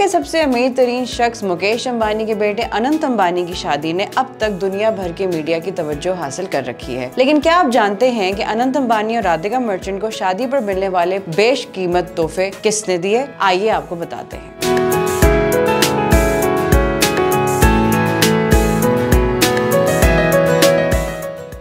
के सबसे अमीर तरीन शख्स मुकेश अंबानी के बेटे अनंत अंबानी की शादी ने अब तक दुनिया भर के मीडिया की तवज्जो हासिल कर रखी है। लेकिन क्या आप जानते हैं कि अनंत अंबानी और राधिका मर्चेंट को शादी पर मिलने वाले बेशकीमत तोहफे किसने दिए? आइए आपको बताते हैं।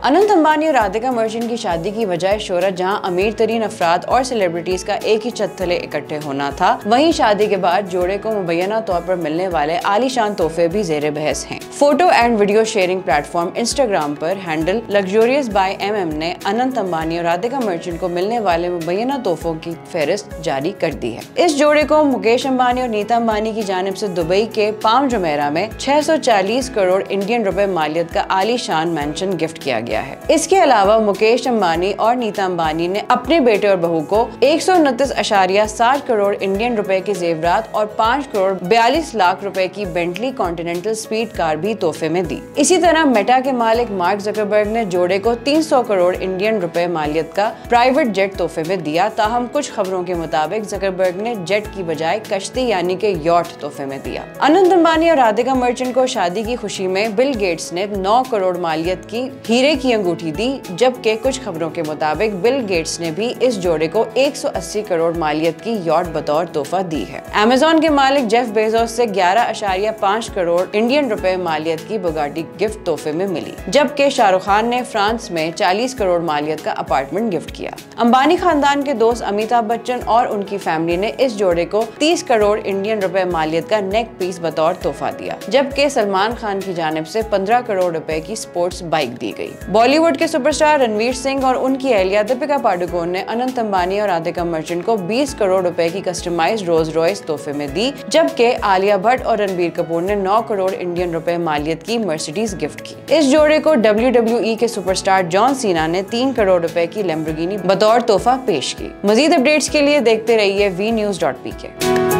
अनंत अंबानी और राधिका मर्चेंट की शादी की वजह शोहरत जहां अमीर तरीन अफराद और सेलिब्रिटीज का एक ही छत तले इकट्ठे होना था, वहीं शादी के बाद जोड़े को मुबैना तौर पर मिलने वाले आलीशान तोहफे भी जेरे बहस हैं। Photo and video sharing platform Instagram पर हैंडल लग्जरियस बाय MM ने अनंत अंबानी और राधिका मर्चेंट को मिलने वाले मुबैना तोहफों की फहरिस्त जारी कर दी है। इस जोड़े को मुकेश अंबानी और नीता अंबानी की जानिब से दुबई के पाम जुमेरा में 640 करोड़ इंडियन रुपए मालियत का आलीशान मैंशन गिफ्ट किया गया है। इसके अलावा मुकेश अंबानी और नीता अंबानी ने अपने बेटे और बहू को 129.60 करोड़ इंडियन रुपए के जेवरात और 5 करोड़ 42 लाख रुपए की बेंटली कॉन्टिनेंटल स्पीड कार भी तोहफे में दी। इसी तरह मेटा के मालिक मार्क जकरबर्ग ने जोड़े को 300 करोड़ इंडियन रुपए मालियत का प्राइवेट जेट तोहफे में दिया। ताहम कुछ खबरों के मुताबिक जकरबर्ग ने जेट की बजाय कश्ती यानी के यॉट तोहफे में दिया। अनंत अंबानी और राधिका मर्चेंट को शादी की खुशी में बिल गेट्स ने 9 करोड़ मालियत की हीरे की अंगूठी दी, जबकि कुछ खबरों के मुताबिक बिल गेट्स ने भी इस जोड़े को 180 करोड़ मालियत की यॉट बतौर तोहफा दी है। अमेज़न के मालिक जेफ बेजोस से 11.5 करोड़ इंडियन रुपए मालियत की बुगाटी गिफ्ट तोहफे में मिली, जबकि शाहरुख खान ने फ्रांस में 40 करोड़ मालियत का अपार्टमेंट गिफ्ट किया। अंबानी खानदान के दोस्त अमिताभ बच्चन और उनकी फैमिली ने इस जोड़े को 30 करोड़ इंडियन रुपए मालियत का नेक पीस बतौर तोहफा दिया, जबकि सलमान खान की जानिब से 15 करोड़ रुपए की स्पोर्ट्स बाइक दी गई। बॉलीवुड के सुपरस्टार रणवीर सिंह और उनकी अहलिया दीपिका पादुकोण ने अनंत अंबानी और राधिका मर्चेंट को 20 करोड़ रुपए की कस्टमाइज्ड रोल्स रॉयस तोहफे में दी, जबकि आलिया भट्ट और रणबीर कपूर ने 9 करोड़ इंडियन रुपए मालियत की मर्सिडीज गिफ्ट की। इस जोड़े को WWE के सुपरस्टार जॉन सीना ने 3 करोड़ रुपए की लैम्बोर्गिनी बतौर तोहफा पेश की। मजीद अपडेट्स के लिए देखते रहिए vnews.pk।